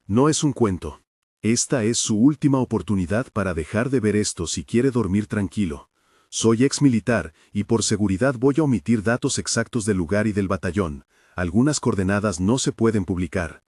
No es un cuento. Esta es su última oportunidad para dejar de ver esto si quiere dormir tranquilo. Soy ex militar y por seguridad voy a omitir datos exactos del lugar y del batallón. Algunas coordenadas no se pueden publicar.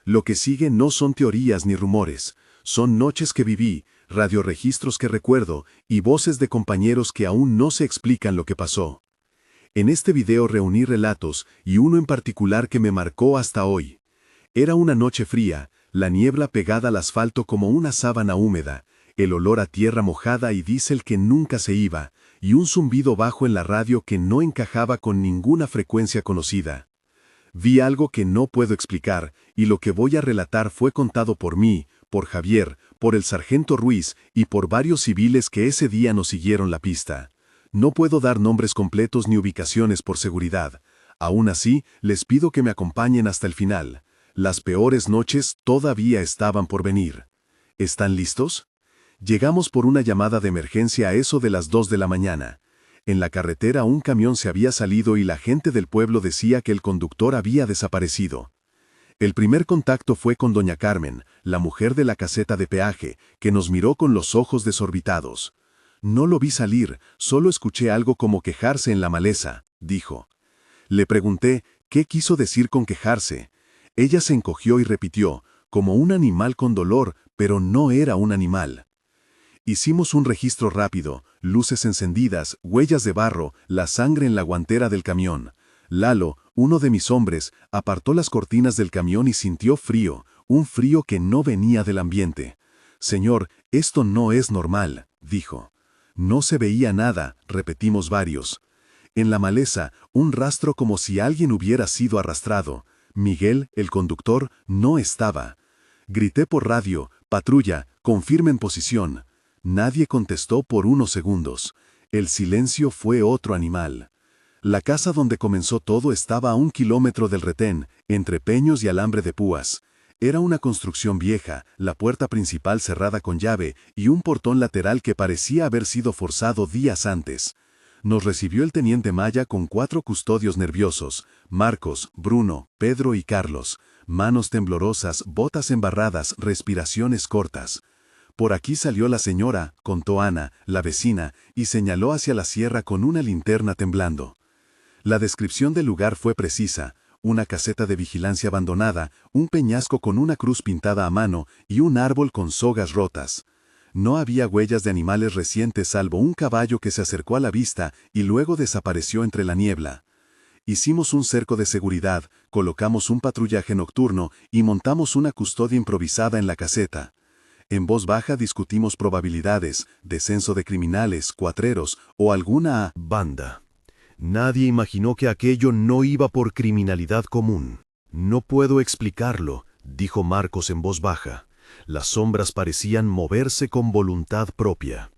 Lo que sigue no son teorías ni rumores. Son noches que viví, radioregistros que recuerdo y voces de compañeros que aún no se explican lo que pasó. En este video reuní relatos y uno en particular que me marcó hasta hoy. Era una noche fría, la niebla pegada al asfalto como una sábana húmeda, el olor a tierra mojada y diésel que nunca se iba, y un zumbido bajo en la radio que no encajaba con ninguna frecuencia conocida. Vi algo que no puedo explicar, y lo que voy a relatar fue contado por mí, por Javier, por el sargento Ruiz y por varios civiles que ese día nos siguieron la pista. No puedo dar nombres completos ni ubicaciones por seguridad. Aún así, les pido que me acompañen hasta el final. Las peores noches todavía estaban por venir. ¿Están listos? Llegamos por una llamada de emergencia a eso de las 2 de la mañana. En la carretera un camión se había salido y la gente del pueblo decía que el conductor había desaparecido. El primer contacto fue con doña Carmen, la mujer de la caseta de peaje, que nos miró con los ojos desorbitados. No lo vi salir, solo escuché algo como quejarse en la maleza, dijo. Le pregunté, ¿qué quiso decir con quejarse? Ella se encogió y repitió, como un animal con dolor, pero no era un animal. Hicimos un registro rápido, luces encendidas, huellas de barro, la sangre en la guantera del camión. Lalo, uno de mis hombres, apartó las cortinas del camión y sintió frío, un frío que no venía del ambiente. Señor, esto no es normal, dijo. No se veía nada, repetimos varios. En la maleza, un rastro como si alguien hubiera sido arrastrado. Miguel, el conductor, no estaba. Grité por radio, patrulla, confirmen posición. Nadie contestó por unos segundos. El silencio fue otro animal. La casa donde comenzó todo estaba a 1 kilómetro del retén, entre peños y alambre de púas. Era una construcción vieja, la puerta principal cerrada con llave y un portón lateral que parecía haber sido forzado días antes. Nos recibió el teniente Maya con 4 custodios nerviosos, Marcos, Bruno, Pedro y Carlos, manos temblorosas, botas embarradas, respiraciones cortas. Por aquí salió la señora, contó Ana, la vecina, y señaló hacia la sierra con una linterna temblando. La descripción del lugar fue precisa, una caseta de vigilancia abandonada, un peñasco con una cruz pintada a mano y un árbol con sogas rotas. No había huellas de animales recientes salvo un caballo que se acercó a la vista y luego desapareció entre la niebla. Hicimos un cerco de seguridad, colocamos un patrullaje nocturno y montamos una custodia improvisada en la caseta. En voz baja discutimos probabilidades, descenso de criminales, cuatreros o alguna banda. Nadie imaginó que aquello no iba por criminalidad común. No puedo explicarlo, dijo Marcos en voz baja. Las sombras parecían moverse con voluntad propia.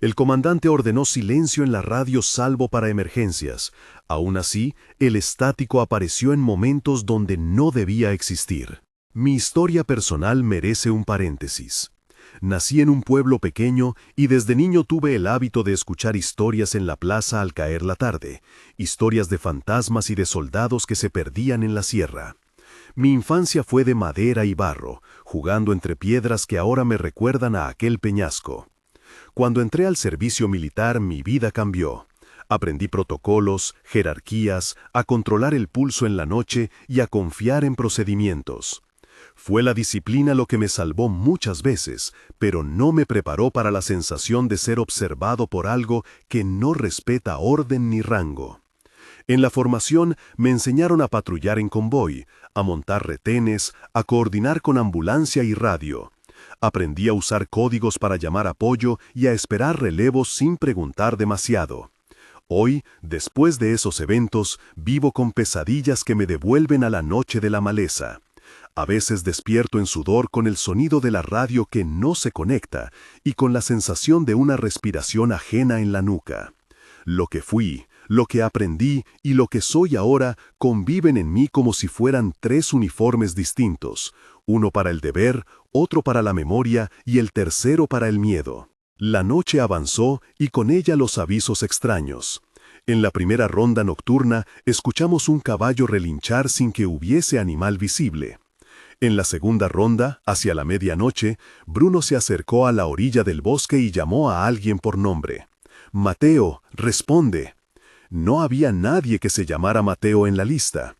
El comandante ordenó silencio en la radio salvo para emergencias. Aún así, el estático apareció en momentos donde no debía existir. Mi historia personal merece un paréntesis. Nací en un pueblo pequeño y desde niño tuve el hábito de escuchar historias en la plaza al caer la tarde, historias de fantasmas y de soldados que se perdían en la sierra. Mi infancia fue de madera y barro, jugando entre piedras que ahora me recuerdan a aquel peñasco. Cuando entré al servicio militar, mi vida cambió. Aprendí protocolos, jerarquías, a controlar el pulso en la noche y a confiar en procedimientos. Fue la disciplina lo que me salvó muchas veces, pero no me preparó para la sensación de ser observado por algo que no respeta orden ni rango. En la formación me enseñaron a patrullar en convoy, a montar retenes, a coordinar con ambulancia y radio. Aprendí a usar códigos para llamar apoyo y a esperar relevos sin preguntar demasiado. Hoy, después de esos eventos, vivo con pesadillas que me devuelven a la noche de la maleza. A veces despierto en sudor con el sonido de la radio que no se conecta y con la sensación de una respiración ajena en la nuca. Lo que fui, lo que aprendí y lo que soy ahora conviven en mí como si fueran 3 uniformes distintos, uno para el deber, otro para la memoria y el tercero para el miedo. La noche avanzó y con ella los avisos extraños. En la primera ronda nocturna escuchamos un caballo relinchar sin que hubiese animal visible. En la segunda ronda, hacia la medianoche, Bruno se acercó a la orilla del bosque y llamó a alguien por nombre. «Mateo, responde». No había nadie que se llamara Mateo en la lista.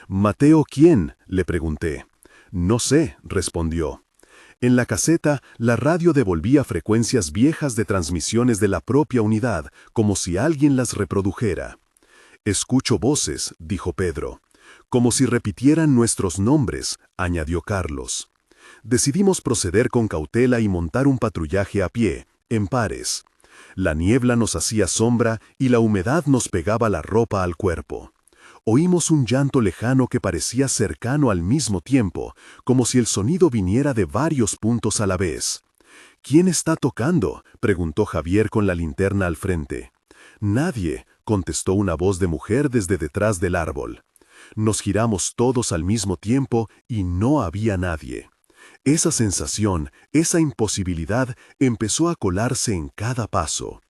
«¿Mateo quién?», le pregunté. «No sé», respondió. En la caseta, la radio devolvía frecuencias viejas de transmisiones de la propia unidad, como si alguien las reprodujera. «Escucho voces», dijo Pedro. «Como si repitieran nuestros nombres», añadió Carlos. Decidimos proceder con cautela y montar un patrullaje a pie, en pares. La niebla nos hacía sombra y la humedad nos pegaba la ropa al cuerpo. Oímos un llanto lejano que parecía cercano al mismo tiempo, como si el sonido viniera de varios puntos a la vez. «¿Quién está tocando?», preguntó Javier con la linterna al frente. «Nadie», contestó una voz de mujer desde detrás del árbol. Nos giramos todos al mismo tiempo y no había nadie. Esa sensación, esa imposibilidad, empezó a colarse en cada paso.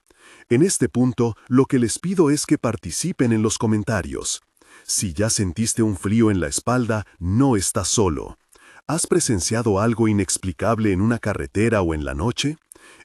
En este punto, lo que les pido es que participen en los comentarios. Si ya sentiste un frío en la espalda, no estás solo. ¿Has presenciado algo inexplicable en una carretera o en la noche?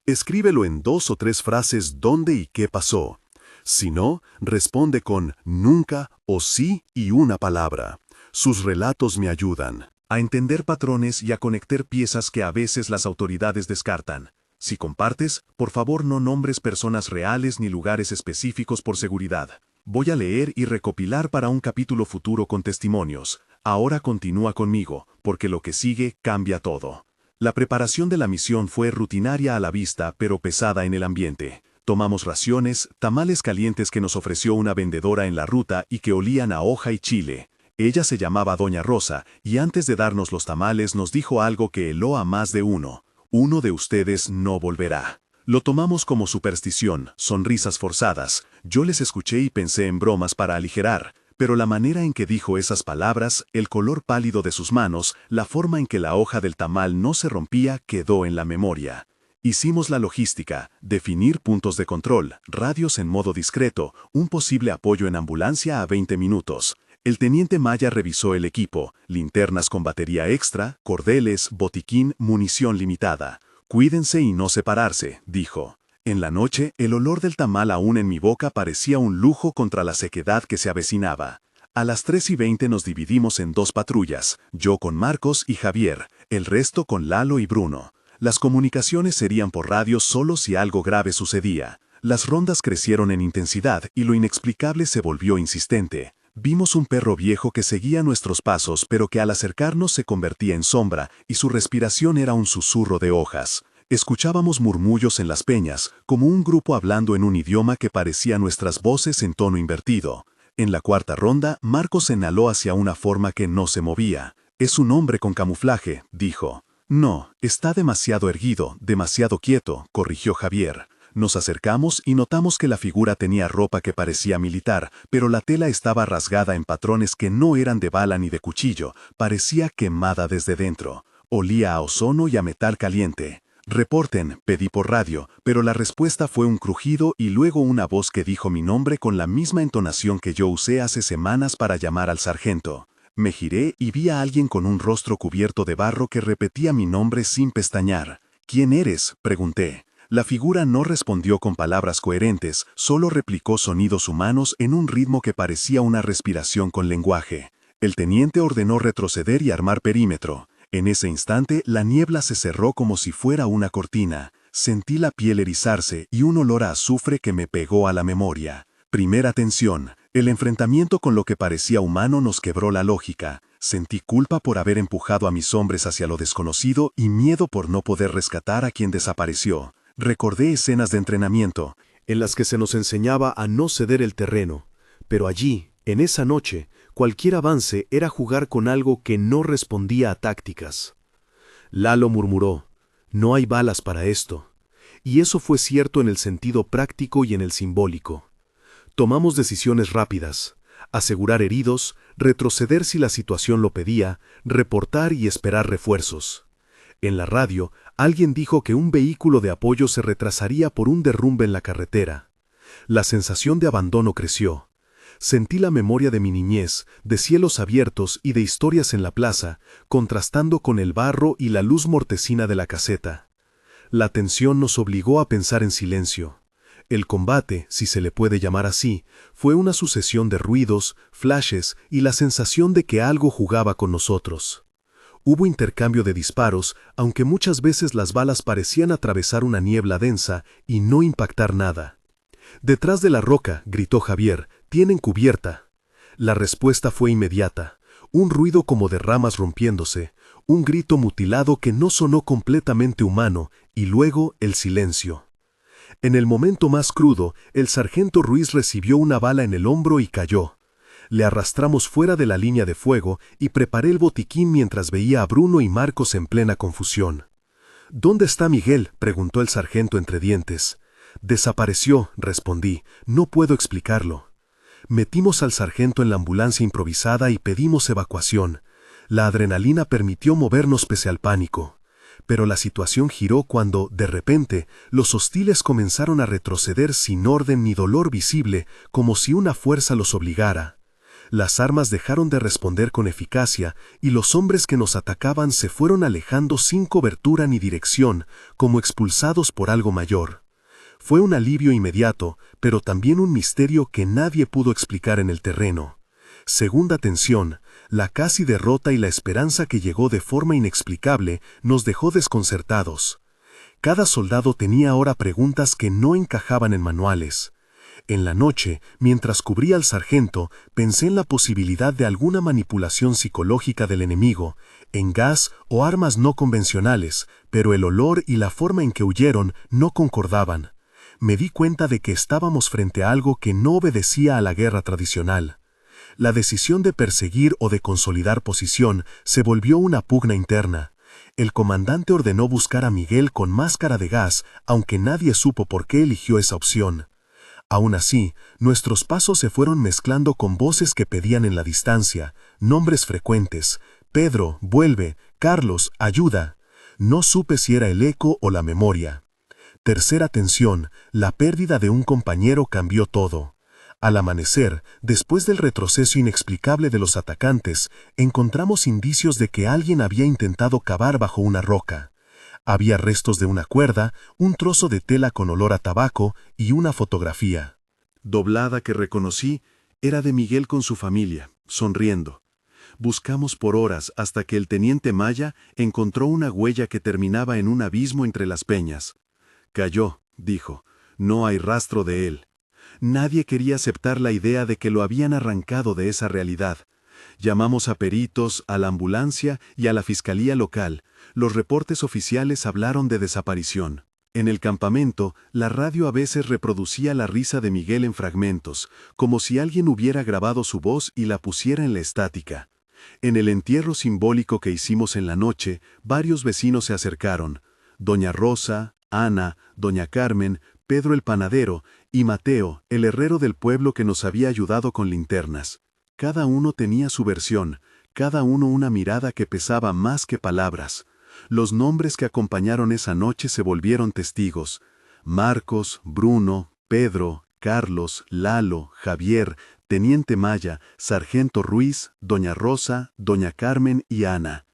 Escríbelo en 2 o 3 frases dónde y qué pasó. Si no, responde con nunca o sí y una palabra. Sus relatos me ayudan a entender patrones y a conectar piezas que a veces las autoridades descartan. Si compartes, por favor no nombres personas reales ni lugares específicos por seguridad. Voy a leer y recopilar para un capítulo futuro con testimonios. Ahora continúa conmigo, porque lo que sigue cambia todo. La preparación de la misión fue rutinaria a la vista, pero pesada en el ambiente. Tomamos raciones, tamales calientes que nos ofreció una vendedora en la ruta y que olían a hoja y chile. Ella se llamaba Doña Rosa, y antes de darnos los tamales nos dijo algo que heló a más de uno. «Uno de ustedes no volverá». Lo tomamos como superstición, sonrisas forzadas. Yo les escuché y pensé en bromas para aligerar, pero la manera en que dijo esas palabras, el color pálido de sus manos, la forma en que la hoja del tamal no se rompía, quedó en la memoria. Hicimos la logística, definir puntos de control, radios en modo discreto, un posible apoyo en ambulancia a 20 minutos. El teniente Maya revisó el equipo, linternas con batería extra, cordeles, botiquín, munición limitada. «Cuídense y no separarse», dijo. En la noche, el olor del tamal aún en mi boca parecía un lujo contra la sequedad que se avecinaba. A las 3:20 nos dividimos en 2 patrullas, yo con Marcos y Javier, el resto con Lalo y Bruno. Las comunicaciones serían por radio solo si algo grave sucedía. Las rondas crecieron en intensidad y lo inexplicable se volvió insistente. Vimos un perro viejo que seguía nuestros pasos, pero que al acercarnos se convertía en sombra, y su respiración era un susurro de hojas. Escuchábamos murmullos en las peñas, como un grupo hablando en un idioma que parecía nuestras voces en tono invertido. En la 4ª ronda, Marcos señaló hacia una forma que no se movía. «Es un hombre con camuflaje», dijo. «No, está demasiado erguido, demasiado quieto», corrigió Javier. Nos acercamos y notamos que la figura tenía ropa que parecía militar, pero la tela estaba rasgada en patrones que no eran de bala ni de cuchillo, parecía quemada desde dentro. Olía a ozono y a metal caliente. «Reporten», pedí por radio, pero la respuesta fue un crujido y luego una voz que dijo mi nombre con la misma entonación que yo usé hace semanas para llamar al sargento. Me giré y vi a alguien con un rostro cubierto de barro que repetía mi nombre sin pestañear. «¿Quién eres?», pregunté. La figura no respondió con palabras coherentes, solo replicó sonidos humanos en un ritmo que parecía una respiración con lenguaje. El teniente ordenó retroceder y armar perímetro. En ese instante, la niebla se cerró como si fuera una cortina. Sentí la piel erizarse y un olor a azufre que me pegó a la memoria. Primera tensión. El enfrentamiento con lo que parecía humano nos quebró la lógica. Sentí culpa por haber empujado a mis hombres hacia lo desconocido y miedo por no poder rescatar a quien desapareció. Recordé escenas de entrenamiento, en las que se nos enseñaba a no ceder el terreno, pero allí, en esa noche, cualquier avance era jugar con algo que no respondía a tácticas. Lalo murmuró, «No hay balas para esto». Y eso fue cierto en el sentido práctico y en el simbólico. Tomamos decisiones rápidas, asegurar heridos, retroceder si la situación lo pedía, reportar y esperar refuerzos. En la radio, alguien dijo que un vehículo de apoyo se retrasaría por un derrumbe en la carretera. La sensación de abandono creció. Sentí la memoria de mi niñez, de cielos abiertos y de historias en la plaza, contrastando con el barro y la luz mortecina de la caseta. La tensión nos obligó a pensar en silencio. El combate, si se le puede llamar así, fue una sucesión de ruidos, flashes y la sensación de que algo jugaba con nosotros. Hubo intercambio de disparos, aunque muchas veces las balas parecían atravesar una niebla densa y no impactar nada. «Detrás de la roca», gritó Javier, «tienen cubierta». La respuesta fue inmediata. Un ruido como de ramas rompiéndose, un grito mutilado que no sonó completamente humano, y luego el silencio. En el momento más crudo, el sargento Ruiz recibió una bala en el hombro y cayó. Le arrastramos fuera de la línea de fuego y preparé el botiquín mientras veía a Bruno y Marcos en plena confusión. «¿Dónde está Miguel?», preguntó el sargento entre dientes. «Desapareció», respondí, «no puedo explicarlo». Metimos al sargento en la ambulancia improvisada y pedimos evacuación. La adrenalina permitió movernos pese al pánico. Pero la situación giró cuando, de repente, los hostiles comenzaron a retroceder sin orden ni dolor visible, como si una fuerza los obligara. Las armas dejaron de responder con eficacia y los hombres que nos atacaban se fueron alejando sin cobertura ni dirección, como expulsados por algo mayor. Fue un alivio inmediato, pero también un misterio que nadie pudo explicar en el terreno. Segunda tensión, la casi derrota y la esperanza que llegó de forma inexplicable nos dejó desconcertados. Cada soldado tenía ahora preguntas que no encajaban en manuales. En la noche, mientras cubría al sargento, pensé en la posibilidad de alguna manipulación psicológica del enemigo, en gas o armas no convencionales, pero el olor y la forma en que huyeron no concordaban. Me di cuenta de que estábamos frente a algo que no obedecía a la guerra tradicional. La decisión de perseguir o de consolidar posición se volvió una pugna interna. El comandante ordenó buscar a Miguel con máscara de gas, aunque nadie supo por qué eligió esa opción. Aún así, nuestros pasos se fueron mezclando con voces que pedían en la distancia, nombres frecuentes: «Pedro, vuelve», «Carlos, ayuda». No supe si era el eco o la memoria. Tercera tensión, la pérdida de un compañero cambió todo. Al amanecer, después del retroceso inexplicable de los atacantes, encontramos indicios de que alguien había intentado cavar bajo una roca. Había restos de una cuerda, un trozo de tela con olor a tabaco y una fotografía doblada que reconocí era de Miguel con su familia, sonriendo. Buscamos por horas hasta que el teniente Maya encontró una huella que terminaba en un abismo entre las peñas. «Cayó», dijo, «no hay rastro de él». Nadie quería aceptar la idea de que lo habían arrancado de esa realidad. Llamamos a peritos, a la ambulancia y a la fiscalía local. Los reportes oficiales hablaron de desaparición. En el campamento, la radio a veces reproducía la risa de Miguel en fragmentos, como si alguien hubiera grabado su voz y la pusiera en la estática. En el entierro simbólico que hicimos en la noche, varios vecinos se acercaron. Doña Rosa, Ana, Doña Carmen, Pedro el panadero y Mateo, el herrero del pueblo que nos había ayudado con linternas. Cada uno tenía su versión, cada uno una mirada que pesaba más que palabras. Los nombres que acompañaron esa noche se volvieron testigos: Marcos, Bruno, Pedro, Carlos, Lalo, Javier, Teniente Maya, Sargento Ruiz, Doña Rosa, Doña Carmen y Ana.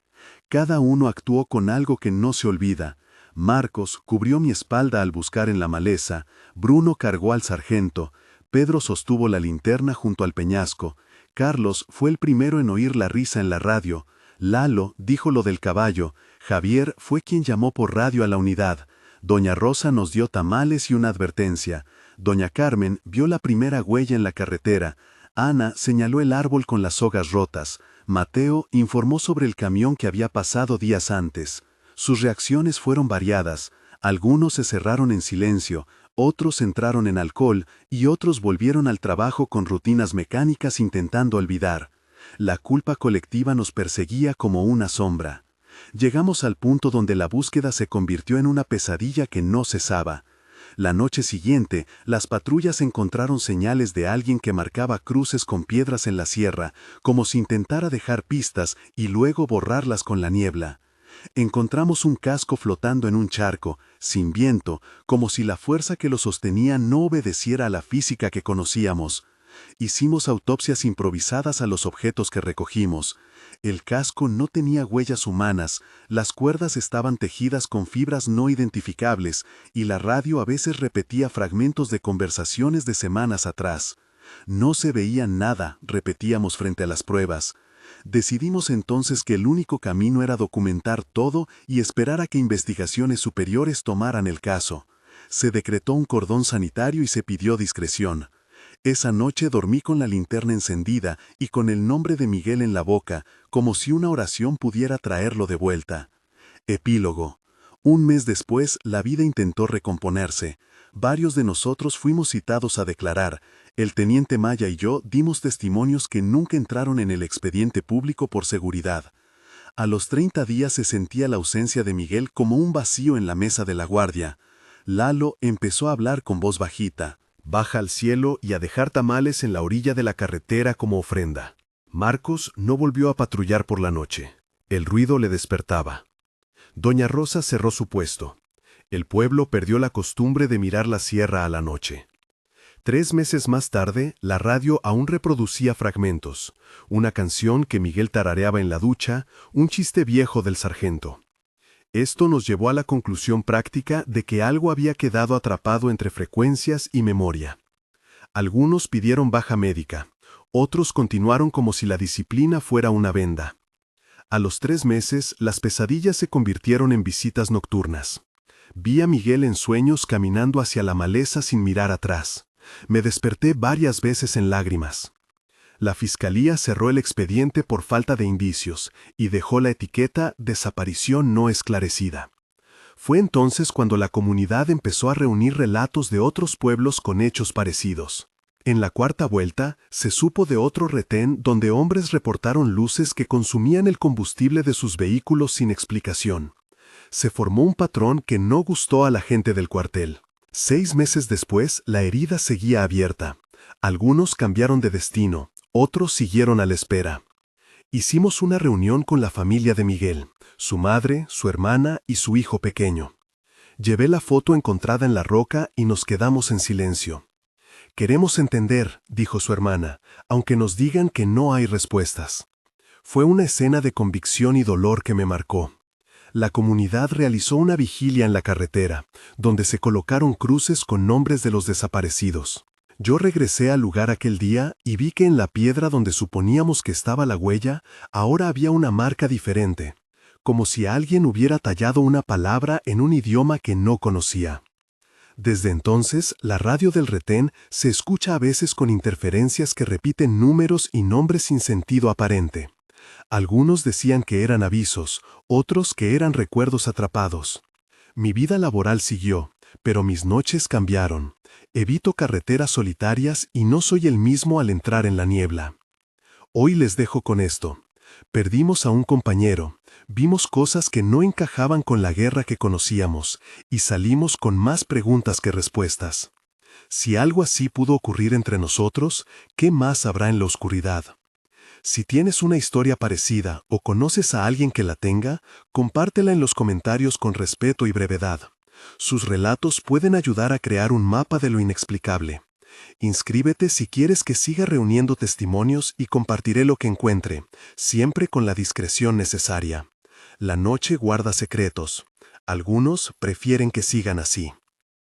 Cada uno actuó con algo que no se olvida. Marcos cubrió mi espalda al buscar en la maleza, Bruno cargó al sargento, Pedro sostuvo la linterna junto al peñasco, Carlos fue el primero en oír la risa en la radio, Lalo dijo lo del caballo, Javier fue quien llamó por radio a la unidad, Doña Rosa nos dio tamales y una advertencia, Doña Carmen vio la primera huella en la carretera, Ana señaló el árbol con las sogas rotas, Mateo informó sobre el camión que había pasado días antes. Sus reacciones fueron variadas, algunos se cerraron en silencio, otros entraron en alcohol y otros volvieron al trabajo con rutinas mecánicas intentando olvidar. La culpa colectiva nos perseguía como una sombra. Llegamos al punto donde la búsqueda se convirtió en una pesadilla que no cesaba. La noche siguiente, las patrullas encontraron señales de alguien que marcaba cruces con piedras en la sierra, como si intentara dejar pistas y luego borrarlas con la niebla. Encontramos un casco flotando en un charco, sin viento, como si la fuerza que lo sostenía no obedeciera a la física que conocíamos. Hicimos autopsias improvisadas a los objetos que recogimos. El casco no tenía huellas humanas, las cuerdas estaban tejidas con fibras no identificables y la radio a veces repetía fragmentos de conversaciones de semanas atrás. No se veía nada, repetíamos frente a las pruebas. Decidimos entonces que el único camino era documentar todo y esperar a que investigaciones superiores tomaran el caso. Se decretó un cordón sanitario y se pidió discreción. Esa noche dormí con la linterna encendida y con el nombre de Miguel en la boca, como si una oración pudiera traerlo de vuelta. Epílogo. Un mes después, la vida intentó recomponerse. Varios de nosotros fuimos citados a declarar. El teniente Maya y yo dimos testimonios que nunca entraron en el expediente público por seguridad. A los 30 días se sentía la ausencia de Miguel como un vacío en la mesa de la guardia. Lalo empezó a hablar con voz bajita. Baja al cielo y a dejar tamales en la orilla de la carretera como ofrenda. Marcos no volvió a patrullar por la noche. El ruido le despertaba. Doña Rosa cerró su puesto. El pueblo perdió la costumbre de mirar la sierra a la noche. 3 meses más tarde, la radio aún reproducía fragmentos. Una canción que Miguel tarareaba en la ducha, un chiste viejo del sargento. Esto nos llevó a la conclusión práctica de que algo había quedado atrapado entre frecuencias y memoria. Algunos pidieron baja médica, otros continuaron como si la disciplina fuera una venda. A los 3 meses, las pesadillas se convirtieron en visitas nocturnas. Vi a Miguel en sueños caminando hacia la maleza sin mirar atrás. Me desperté varias veces en lágrimas. La fiscalía cerró el expediente por falta de indicios y dejó la etiqueta desaparición no esclarecida. Fue entonces cuando la comunidad empezó a reunir relatos de otros pueblos con hechos parecidos. En la cuarta vuelta, se supo de otro retén donde hombres reportaron luces que consumían el combustible de sus vehículos sin explicación. Se formó un patrón que no gustó a la gente del cuartel. 6 meses después, la herida seguía abierta. Algunos cambiaron de destino. Otros siguieron a la espera. Hicimos una reunión con la familia de Miguel, su madre, su hermana y su hijo pequeño. Llevé la foto encontrada en la roca y nos quedamos en silencio. Queremos entender, dijo su hermana, aunque nos digan que no hay respuestas. Fue una escena de convicción y dolor que me marcó. La comunidad realizó una vigilia en la carretera, donde se colocaron cruces con nombres de los desaparecidos. Yo regresé al lugar aquel día y vi que en la piedra donde suponíamos que estaba la huella, ahora había una marca diferente, como si alguien hubiera tallado una palabra en un idioma que no conocía. Desde entonces, la radio del retén se escucha a veces con interferencias que repiten números y nombres sin sentido aparente. Algunos decían que eran avisos, otros que eran recuerdos atrapados. Mi vida laboral siguió, pero mis noches cambiaron. Evito carreteras solitarias y no soy el mismo al entrar en la niebla. Hoy les dejo con esto. Perdimos a un compañero, vimos cosas que no encajaban con la guerra que conocíamos y salimos con más preguntas que respuestas. Si algo así pudo ocurrir entre nosotros, ¿qué más habrá en la oscuridad? Si tienes una historia parecida o conoces a alguien que la tenga, compártela en los comentarios con respeto y brevedad. Sus relatos pueden ayudar a crear un mapa de lo inexplicable. Inscríbete si quieres que siga reuniendo testimonios y compartiré lo que encuentre, siempre con la discreción necesaria. La noche guarda secretos. Algunos prefieren que sigan así.